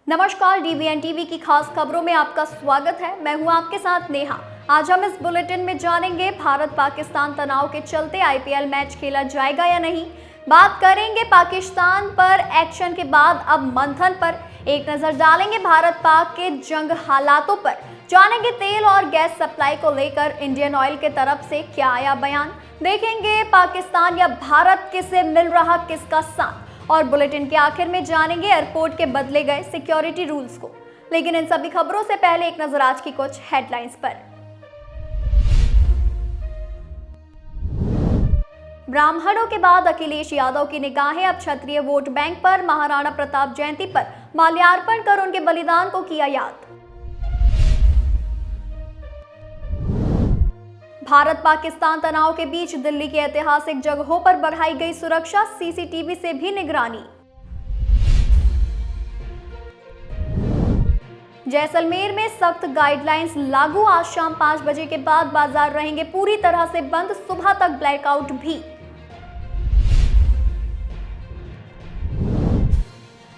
नमस्कार, डीवीएन टीवी की खास खबरों में आपका स्वागत है। मैं हूं आपके साथ नेहा। आज हम इस बुलेटिन में जानेंगे भारत पाकिस्तान तनाव के चलते आईपीएल मैच खेला जाएगा या नहीं। बात करेंगे पाकिस्तान पर एक्शन के बाद अब मंथन पर। एक नजर डालेंगे भारत पाक के जंग हालातों पर। जानेंगे तेल और गैस सप्लाई को लेकर इंडियन ऑयल के तरफ से क्या आया बयान। देखेंगे पाकिस्तान या भारत किसे मिल रहा किसका साथ। और बुलेटिन के आखिर में जानेंगे एयरपोर्ट के बदले गए सिक्योरिटी रूल्स को। लेकिन इन सभी खबरों से पहले एक नजर आज की कुछ हेडलाइंस पर। ब्राह्मणों के बाद अखिलेश यादव की निगाहें अब क्षत्रिय वोट बैंक पर। महाराणा प्रताप जयंती पर माल्यार्पण कर उनके बलिदान को किया याद। भारत पाकिस्तान तनाव के बीच दिल्ली के ऐतिहासिक जगहों पर बढ़ाई गई सुरक्षा, सीसीटीवी से भी निगरानी। जैसलमेर में सख्त गाइडलाइंस लागू। आज शाम 5 बजे के बाद बाजार रहेंगे पूरी तरह से बंद, सुबह तक ब्लैकआउट भी।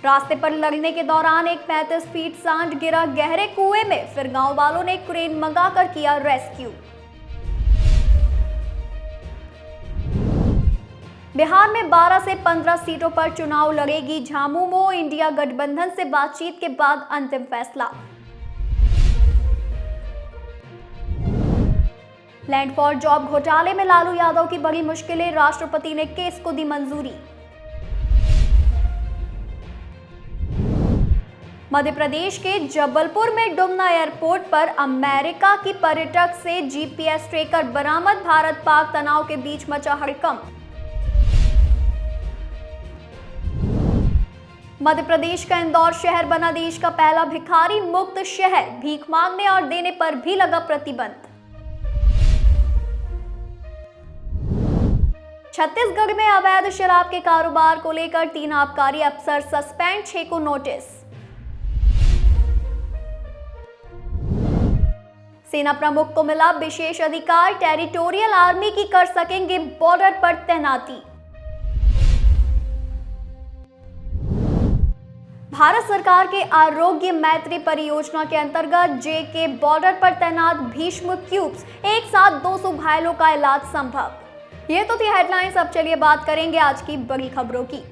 रास्ते पर लड़ने के दौरान एक 35 फीट सांड गिरा गहरे कुएं में, फिर गांव वालों ने क्रेन मंगाकर किया रेस्क्यू। बिहार में 12 से 15 सीटों पर चुनाव लड़ेगी झामुमो। इंडिया गठबंधन से बातचीत के बाद अंतिम फैसला। लैंड फॉर जॉब घोटाले में लालू यादव की बड़ी मुश्किलें, राष्ट्रपति ने केस को दी मंजूरी। मध्य प्रदेश के जबलपुर में डुमना एयरपोर्ट पर अमेरिका की पर्यटक से जीपीएस ट्रैकर बरामद। भारत पाक तनाव के बीच मचा हड़कंप। मध्य प्रदेश का इंदौर शहर बना देश का पहला भिखारी मुक्त शहर। भीख मांगने और देने पर भी लगा प्रतिबंध। छत्तीसगढ़ में अवैध शराब के कारोबार को लेकर 3 आबकारी अफसर सस्पेंड, 6 को नोटिस। सेना प्रमुख को मिला विशेष अधिकार, टेरिटोरियल आर्मी की कर सकेंगे बॉर्डर पर तैनाती। भारत सरकार के आरोग्य मैत्री परियोजना के अंतर्गत जेके बॉर्डर पर तैनात भीष्म क्यूब्स, एक साथ 200 घायलों का इलाज संभव। ये तो थी हेडलाइंस। अब चलिए बात करेंगे आज की बड़ी खबरों की।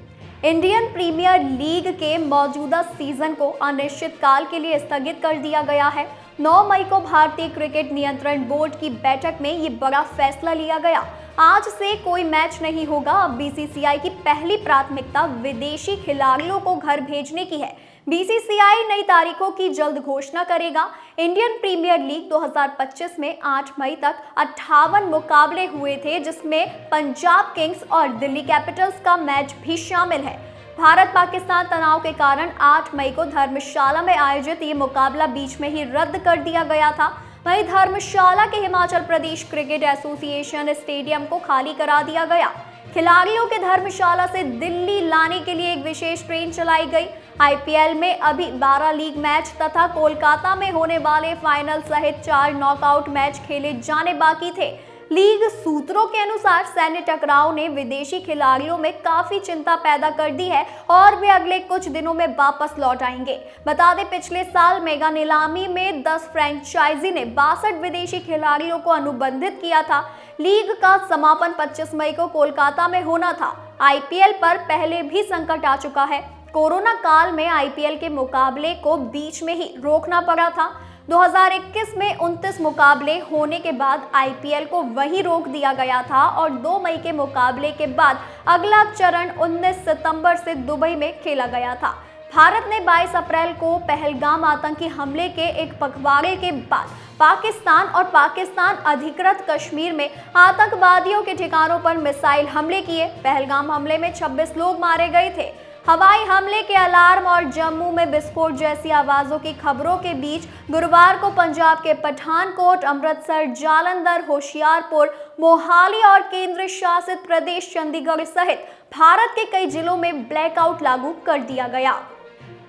इंडियन प्रीमियर लीग के मौजूदा सीजन को अनिश्चित काल के लिए स्थगित कर दिया गया है। 9 मई को भारतीय क्रिकेट नियंत्रण बोर्ड की बैठक में ये बड़ा फैसला लिया गया। आज से कोई मैच नहीं होगा। अब बीसीसीआई की पहली प्राथमिकता विदेशी खिलाड़ियों को घर भेजने की है। बीसीसीआई नई तारीखों की जल्द घोषणा करेगा। इंडियन प्रीमियर लीग 2025 में 8 मई तक 58 मुकाबले हुए थे, जिसमें पंजाब किंग्स और दिल्ली कैपिटल्स का मैच भी शामिल है। भारत पाकिस्तान तनाव के कारण 8 मई को धर्मशाला में आयोजित ये मुकाबला बीच में ही रद्द कर दिया गया था। वहीं धर्मशाला के Himachal Pradesh cricket association stadium को खाली करा दिया गया। खिलाड़ियों के धर्मशाला से दिल्ली लाने के लिए एक विशेष ट्रेन चलाई गई। आईपीएल में अभी 12 लीग मैच तथा कोलकाता में होने वाले फाइनल सहित 4 नॉकआउट मैच खेले जाने बाकी थे। लीग सूत्रों के अनुसार सैन्य टकराव ने विदेशी खिलाड़ियों में काफी चिंता पैदा कर दी है और वे अगले कुछ दिनों में वापस लौट आएंगे। बता दें, पिछले साल मेगा नीलामी में 10 फ्रेंचाइजी ने 62 विदेशी खिलाड़ियों को अनुबंधित किया था। लीग का समापन 25 मई को कोलकाता में होना था। आईपीएल पर पहले भी संकट आ चुका है। कोरोना काल में आईपीएल के मुकाबले को बीच में ही रोकना पड़ा था। 2021 में 29 मुकाबले होने के बाद आईपीएल को वहीं रोक दिया गया था और 2 मई के मुकाबले के बाद अगला चरण 19 सितंबर से दुबई में खेला गया था। भारत ने 22 अप्रैल को पहलगाम आतंकी हमले के एक पखवाड़े के बाद पाकिस्तान और पाकिस्तान अधिकृत कश्मीर में आतंकवादियों के ठिकानों पर मिसाइल हमले किए। पहलगाम हमले में 26 लोग मारे गए थे। हवाई हमले के अलार्म और जम्मू में विस्फोट जैसी आवाजों की खबरों के बीच गुरुवार को पंजाब के पठानकोट, अमृतसर, जालंधर, होशियारपुर, मोहाली और केंद्र शासित प्रदेश चंडीगढ़ सहित भारत के कई जिलों में ब्लैकआउट लागू कर दिया गया।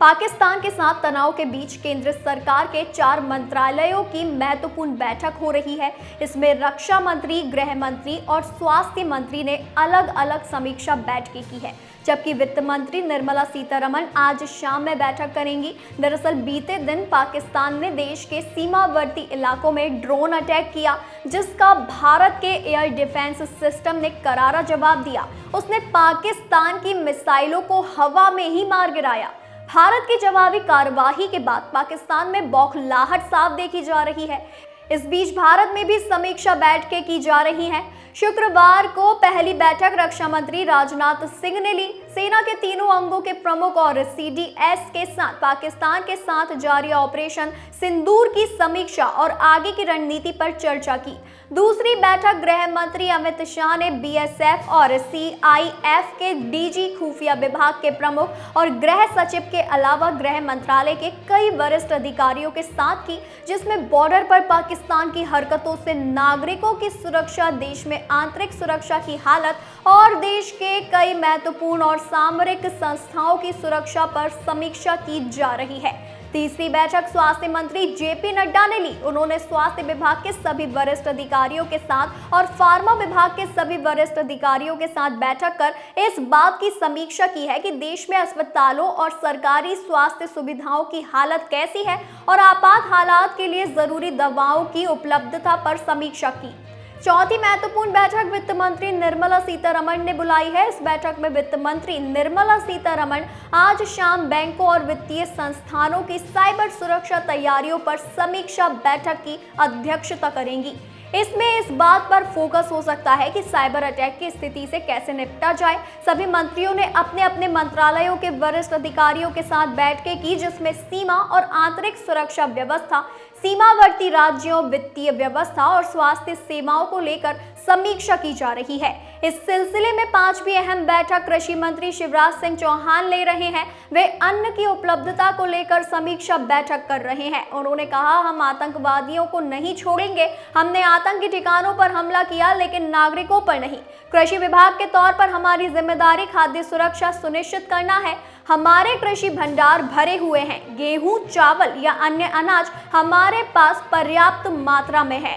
पाकिस्तान के साथ तनाव के बीच केंद्र सरकार के 4 मंत्रालयों की महत्वपूर्ण बैठक हो रही है। इसमें रक्षा मंत्री, गृह मंत्री और स्वास्थ्य मंत्री ने अलग अलग समीक्षा बैठकें की है। जबकि वित्त मंत्री निर्मला सीतारमण आज शाम में बैठक करेंगी। दरअसल बीते दिन पाकिस्तान ने देश के सीमावर्ती इलाकों में ड्रोन अटैक किया, जिसका भारत के एयर डिफेंस सिस्टम ने करारा जवाब दिया। उसने पाकिस्तान की मिसाइलों को हवा में ही मार गिराया। भारत की जवाबी कार्रवाई के बाद पाकिस्तान में बौखलाहट साफ देखी जा रही है। इस बीच भारत में भी समीक्षा बैठकें की जा रही हैं। शुक्रवार को पहली बैठक रक्षा मंत्री राजनाथ सिंह ने ली। सेना के तीनों अंगों के प्रमुख और सीडीएस के साथ पाकिस्तान के साथ जारी ऑपरेशन सिंदूर की समीक्षा और आगे की रणनीति पर चर्चा की। दूसरी बैठक गृह मंत्री अमित शाह ने बीएसएफ और सीआईएफ के डीजी, खुफिया विभाग के प्रमुख और गृह सचिव के अलावा गृह मंत्रालय के कई वरिष्ठ अधिकारियों के साथ की, जिसमें बॉर्डर पर पाकिस्तान की हरकतों से नागरिकों की सुरक्षा, देश में आंतरिक सुरक्षा की हालत और देश के कई महत्वपूर्ण और सामरिक संस्थाओं की सुरक्षा पर समीक्षा की जा रही है। तीसरी बैठक स्वास्थ्य मंत्री जेपी नड्डा ने ली। उन्होंने स्वास्थ्य विभाग के सभी वरिष्ठ अधिकारियों के साथ और फार्मा विभाग के सभी वरिष्ठ अधिकारियों के साथ बैठक कर इस बात की समीक्षा की है कि देश में अस्पतालों और सरकारी स्वास्थ्य सुविधाओं की हालत कैसी है और आपात हालात के लिए जरूरी दवाओं की उपलब्धता पर समीक्षा की। चौथी महत्वपूर्ण बैठक वित्त मंत्री निर्मला सीतारमण ने बुलाई है। इस बैठक में वित्त मंत्री निर्मला सीतारमण आज शाम बैंकों और वित्तीय संस्थानों की साइबर सुरक्षा तैयारियों पर समीक्षा बैठक की अध्यक्षता करेंगी। इसमें इस बात पर फोकस हो सकता है कि साइबर अटैक की स्थिति से कैसे निपटा जाए। सभी मंत्रियों ने अपने अपने मंत्रालयों के वरिष्ठ अधिकारियों के साथ बैठकें की, जिसमें सीमा और आंतरिक सुरक्षा व्यवस्था, सीमावर्ती राज्यों, वित्तीय व्यवस्था और स्वास्थ्य सेवाओं को लेकर समीक्षा की जा रही है। इस सिलसिले में पांचवी अहम बैठक कृषि मंत्री शिवराज सिंह चौहान ले रहे हैं। वे अन्न की उपलब्धता को लेकर समीक्षा बैठक कर रहे हैं। उन्होंने कहा, हम आतंकवादियों को नहीं छोड़ेंगे। हमने आतंकी ठिकानों पर हमला किया, लेकिन नागरिकों पर नहीं। कृषि विभाग के तौर पर हमारी जिम्मेदारी खाद्य सुरक्षा सुनिश्चित करना है। हमारे कृषि भंडार भरे हुए हैं। गेहूं, चावल या अन्य अनाज हमारे पास पर्याप्त मात्रा में है।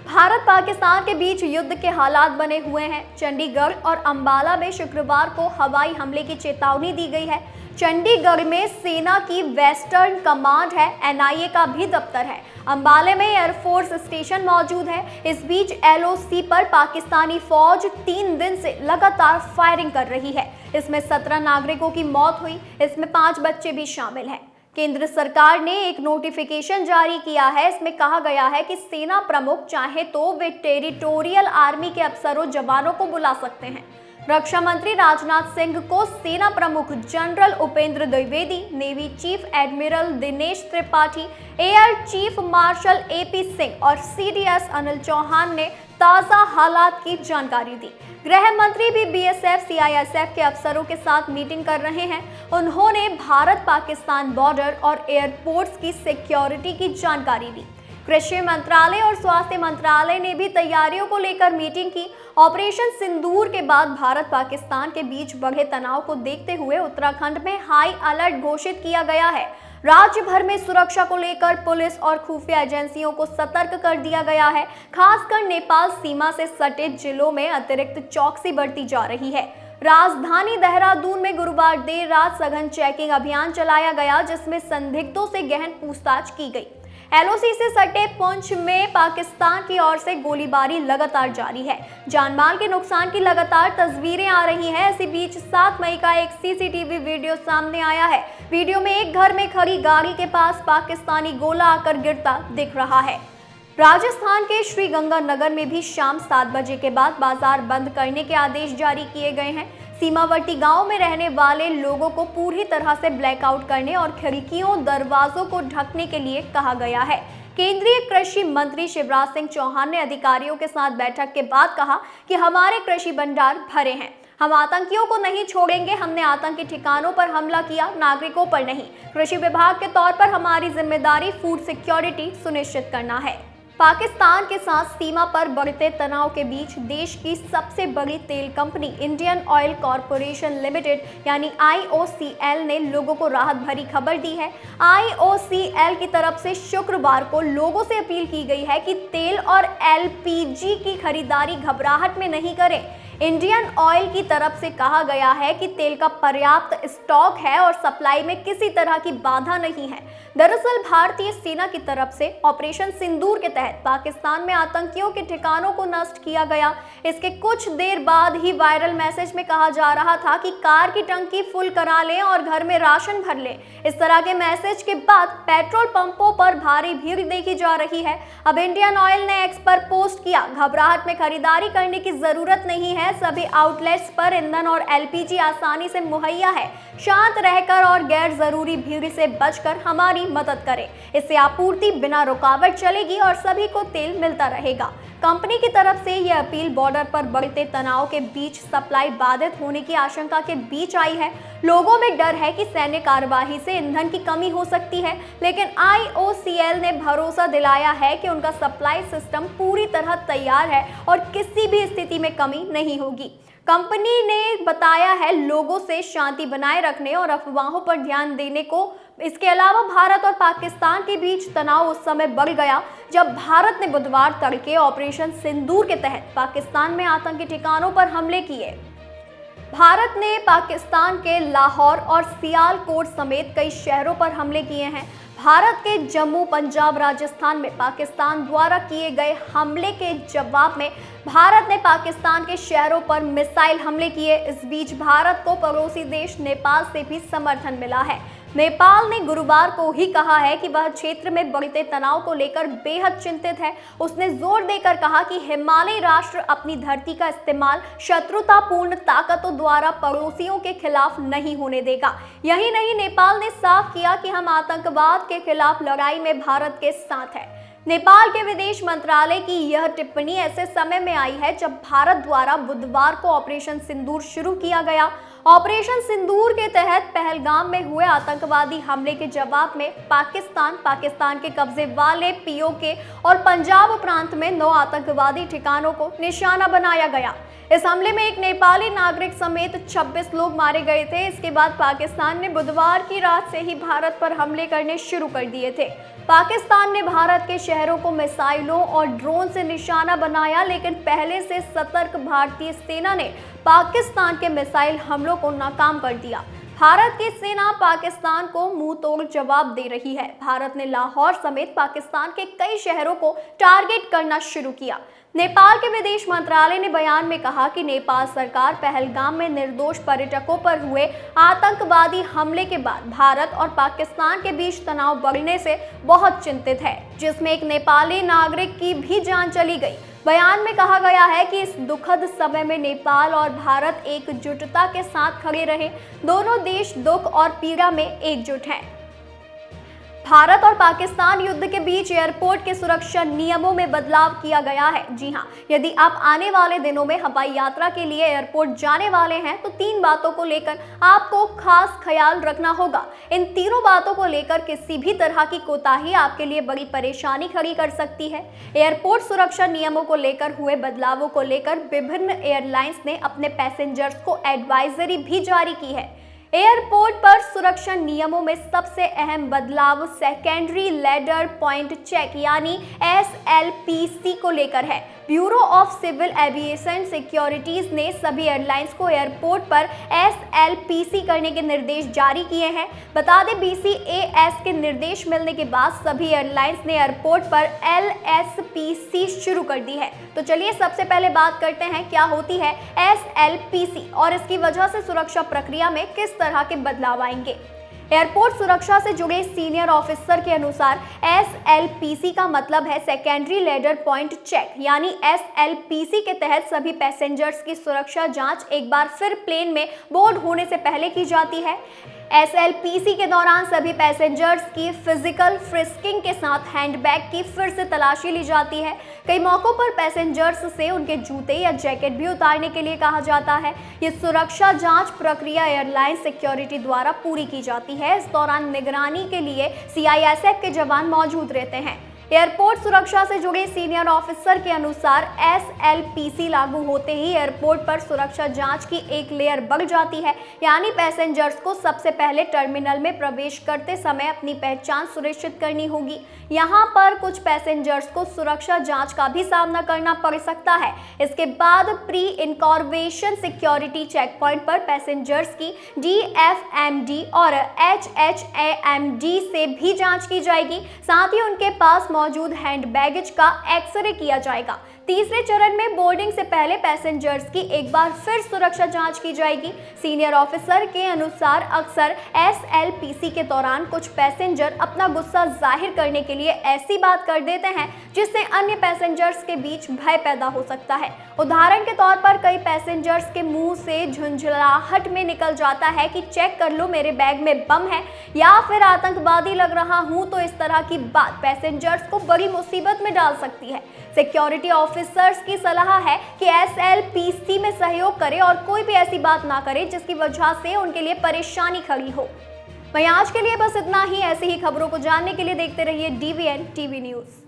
भारत पाकिस्तान के बीच युद्ध के हालात बने हुए हैं। चंडीगढ़ और अंबाला में शुक्रवार को हवाई हमले की चेतावनी दी गई है। चंडीगढ़ में सेना की वेस्टर्न कमांड है, एनआईए का भी दफ्तर है। अंबाले में एयरफोर्स स्टेशन मौजूद है। इस बीच एलओसी पर पाकिस्तानी फौज 3 दिन से लगातार फायरिंग कर रही है। इसमें 17 नागरिकों की मौत हुई। इसमें 5 बच्चे भी शामिल हैं। केंद्र सरकार ने एक नोटिफिकेशन जारी किया है। इसमें कहा गया है कि सेना प्रमुख चाहे तो वे टेरिटोरियल आर्मी के अफसरों, जवानों को बुला सकते हैं। रक्षा मंत्री राजनाथ सिंह को सेना प्रमुख general Upendra Dwivedi, navy chief admiral Dinesh Tripathi, air chief marshal AP Singh और सीडीएस अनिल चौहान ने ताज़ा हालात की जानकारी दी। गृह मंत्री भी बीएसएफ, सीआईएसएफ के अफसरों के साथ मीटिंग कर रहे हैं। उन्होंने भारत पाकिस्तान बॉर्डर और एयरपोर्ट्स की सिक्योरिटी की जानकारी दी। कृषि मंत्रालय और स्वास्थ्य मंत्रालय ने भी तैयारियों को लेकर मीटिंग की। ऑपरेशन सिंदूर के बाद भारत पाकिस्तान के बीच बढ़े तनाव को देखते हुए उत्तराखंड में हाई अलर्ट घोषित किया गया है। राज्य भर में सुरक्षा को लेकर पुलिस और खुफिया एजेंसियों को सतर्क कर दिया गया है। खासकर नेपाल सीमा से सटे जिलों में अतिरिक्त चौकसी बरती जा रही है। राजधानी देहरादून में गुरुवार देर रात सघन चेकिंग अभियान चलाया गया, जिसमें संदिग्धों से गहन पूछताछ की गई। एलओसी से सटे पुंछ में पाकिस्तान की ओर से गोलीबारी लगातार जारी है। जानमाल के नुकसान की लगातार तस्वीरें आ रही हैं। इसी बीच 7 मई का एक सीसीटीवी वीडियो सामने आया है। वीडियो में एक घर में खड़ी गाड़ी के पास पाकिस्तानी गोला आकर गिरता दिख रहा है। राजस्थान के श्रीगंगानगर में भी शाम 7 बजे के बाद बाजार बंद करने के आदेश जारी किए गए हैं। सीमावर्ती गांव में रहने वाले लोगों को पूरी तरह से ब्लैकआउट करने और खिड़कियों, दरवाजों को ढकने के लिए कहा गया है। केंद्रीय कृषि मंत्री शिवराज सिंह चौहान ने अधिकारियों के साथ बैठक के बाद कहा कि हमारे कृषि भंडार भरे हैं। हम आतंकियों को नहीं छोड़ेंगे। हमने आतंकी ठिकानों पर हमला किया, नागरिकों पर नहीं। कृषि विभाग के तौर पर हमारी जिम्मेदारी फूड सिक्योरिटी सुनिश्चित करना है। पाकिस्तान के साथ सीमा पर बढ़ते तनाव के बीच देश की सबसे बड़ी तेल company Indian oil corporation limited यानी IOCL ने लोगों को राहत भरी खबर दी है। IOCL की तरफ से शुक्रवार को लोगों से अपील की गई है कि तेल और LPG की खरीदारी घबराहट में नहीं करें। इंडियन ऑयल की तरफ से कहा गया है कि तेल का पर्याप्त स्टॉक है और सप्लाई में किसी तरह की बाधा नहीं है। दरअसल भारतीय सेना की तरफ से ऑपरेशन सिंदूर के तहत पाकिस्तान में आतंकियों के ठिकानों को नष्ट किया गया। इसके कुछ देर बाद ही वायरल मैसेज में कहा जा रहा था कि कार की टंकी फुल करा लें और घर में राशन भर लें। इस तरह के मैसेज के बाद पेट्रोल पंपों पर भारी भीड़ देखी जा रही है। अब इंडियन ऑयल ने एक्स पर पोस्ट किया, घबराहट में खरीदारी करने की जरूरत नहीं है, सभी आउटलेट्स पर ईंधन और एलपीजी आसानी से मुहैया है। शांत रहकर और गैर जरूरी भीड़ से बचकर हमारी मदद करें। इससे आपूर्ति बिना रुकावट चलेगी और सभी को तेल मिलता रहेगा। कंपनी की तरफ से यह अपील बॉर्डर पर बढ़ते तनाव के बीच सप्लाई बाधित होने की आशंका के बीच आई है। लोगों में डर है कि सैन्य कार्यवाही से ईंधन की कमी हो सकती है, लेकिन IOCL ने भरोसा दिलाया है कि उनका सप्लाई सिस्टम पूरी तरह तैयार है और किसी भी स्थिति में कमी नहीं होगी। कंपनी ने बताया है लोगों से शांति बनाए रखने और अफवाहों पर ध्यान देने को। इसके अलावा भारत और पाकिस्तान के बीच तनाव उस समय बढ़ गया जब भारत ने बुधवार तड़के ऑपरेशन सिंदूर के तहत पाकिस्तान में आतंकी ठिकानों पर हमले किए। भारत ने पाकिस्तान के लाहौर और सियालकोट समेत कई शहरों पर हमले किए हैं। भारत के जम्मू, पंजाब, राजस्थान में पाकिस्तान द्वारा किए गए हमले के जवाब में भारत ने पाकिस्तान के शहरों पर मिसाइल हमले किए। इस बीच भारत को पड़ोसी देश नेपाल से भी समर्थन मिला है। नेपाल ने गुरुवार को ही कहा है कि वह क्षेत्र में बढ़ते तनाव को लेकर बेहद चिंतित है। उसने जोर देकर कहा कि हिमालयी राष्ट्र अपनी धरती का इस्तेमाल शत्रुतापूर्ण ताकतों द्वारा पड़ोसियों के खिलाफ नहीं होने देगा। यही नहीं, नेपाल ने साफ किया कि हम आतंकवाद के खिलाफ लड़ाई में भारत के साथ हैं। नेपाल के विदेश मंत्रालय की यह टिप्पणी ऐसे समय में आई है जब भारत द्वारा बुधवार को ऑपरेशन सिंदूर शुरू किया गया। ऑपरेशन सिंदूर के तहत पहलगाम में हुए आतंकवादी हमले के जवाब में पाकिस्तान के कब्जे वाले POK और पंजाब प्रांत में 9 आतंकवादी ठिकानों को निशाना बनाया गया। इस हमले में एक नेपाली नागरिक समेत 26 लोग मारे गए थे। इसके बाद पाकिस्तान ने बुधवार की रात से ही भारत पर हमले करने शुरू कर दिए थे। पाकिस्तान ने भारत के शहरों को मिसाइलों और ड्रोन से निशाना बनाया, लेकिन पहले से सतर्क भारतीय सेना ने पाकिस्तान के मिसाइल हमलों को नाकाम कर दिया। भारत की सेना पाकिस्तान को मुंह तोड़ जवाब दे रही है। भारत ने लाहौर समेत पाकिस्तान के कई शहरों को टारगेट करना शुरू किया। नेपाल के विदेश मंत्रालय ने बयान में कहा कि नेपाल सरकार पहलगाम में निर्दोष पर्यटकों पर हुए आतंकवादी हमले के बाद भारत और पाकिस्तान के बीच तनाव बढ़ने से बहुत चिंतित है, जिसमें एक नेपाली नागरिक की भी जान चली गई। बयान में कहा गया है कि इस दुखद समय में नेपाल और भारत एकजुटता के साथ खड़े रहे। दोनों देश दुख और पीड़ा में एकजुट हैं। भारत और पाकिस्तान युद्ध के बीच एयरपोर्ट के सुरक्षा नियमों में बदलाव किया गया है। जी हां, यदि आप आने वाले दिनों में हवाई यात्रा के लिए एयरपोर्ट जाने वाले हैं तो 3 बातों को लेकर आपको खास ख्याल रखना होगा। इन तीनों बातों को लेकर किसी भी तरह की कोताही आपके लिए बड़ी परेशानी खड़ी कर सकती है। एयरपोर्ट सुरक्षा नियमों को लेकर हुए बदलावों को लेकर विभिन्न एयरलाइंस ने अपने पैसेंजर्स को एडवाइजरी भी जारी की है। एयरपोर्ट पर सुरक्षा नियमों में सबसे अहम बदलाव सेकेंडरी लैडर पॉइंट चेक यानी SLPC को लेकर है। Bureau of civil aviation securities ने सभी एयरलाइंस को एयरपोर्ट पर SLPC करने के निर्देश जारी किए हैं। बता दें, BCAS के निर्देश मिलने के बाद सभी एयरलाइंस ने एयरपोर्ट पर LSPC शुरू कर दी है। तो चलिए सबसे पहले बात करते हैं क्या होती है SLPC और इसकी वजह से सुरक्षा प्रक्रिया में किस तरह के बदलाव आएंगे। एयरपोर्ट सुरक्षा से जुड़े सीनियर ऑफिसर के अनुसार SLPC का मतलब है सेकेंडरी लैडर पॉइंट चेक, यानी SLPC के तहत सभी पैसेंजर्स की सुरक्षा जांच एक बार फिर प्लेन में बोर्ड होने से पहले की जाती है। SLPC के दौरान सभी पैसेंजर्स की फिजिकल फ्रिस्किंग के साथ हैंडबैग की फिर से तलाशी ली जाती है। कई मौकों पर पैसेंजर्स से उनके जूते या जैकेट भी उतारने के लिए कहा जाता है। ये सुरक्षा जांच प्रक्रिया एयरलाइन सिक्योरिटी द्वारा पूरी की जाती है। इस दौरान निगरानी के लिए CISF के जवान मौजूद रहते हैं। एयरपोर्ट सुरक्षा से जुड़े सीनियर ऑफिसर के अनुसार SLPC लागू होते ही एयरपोर्ट पर सुरक्षा जांच की एक लेयर बढ़ जाती है, यानी पैसेंजर्स को सबसे पहले टर्मिनल में प्रवेश करते समय अपनी पहचान सुनिश्चित करनी होगी। यहाँ पर कुछ पैसेंजर्स को सुरक्षा जांच का भी सामना करना पड़ सकता है। इसके बाद pre incorporation security check point पर पैसेंजर्स की DFMD और HHAMD से भी जांच की जाएगी। साथ ही उनके पास मौजूद हैंड बैगेज का एक्सरे किया जाएगा। तीसरे चरण में बोर्डिंग से पहले पैसेंजर्स की एक बार फिर सुरक्षा जांच की जाएगी। सीनियर ऑफिसर के अनुसार अक्सर SLPC के दौरान कुछ पैसेंजर अपना गुस्सा जाहिर करने के लिए ऐसी बात कर देते हैं जिससे अन्य पैसेंजर्स के बीच भय पैदा हो सकता है। उदाहरण के तौर पर कई पैसेंजर्स के मुंह से झुंझलाहट में निकल जाता है कि चेक कर लो मेरे बैग में बम है या फिर आतंकवादी लग रहा हूं। तो इस तरह की बात पैसेंजर्स को बड़ी मुसीबत में डाल सकती है। सिक्योरिटी ऑफिसर्स की सलाह है कि SLPC में सहयोग करें और कोई भी ऐसी बात ना करे जिसकी वजह से उनके लिए परेशानी खड़ी हो। वहीं आज के लिए बस इतना ही। ऐसी ही खबरों को जानने के लिए देखते रहिए DVN TV न्यूज़।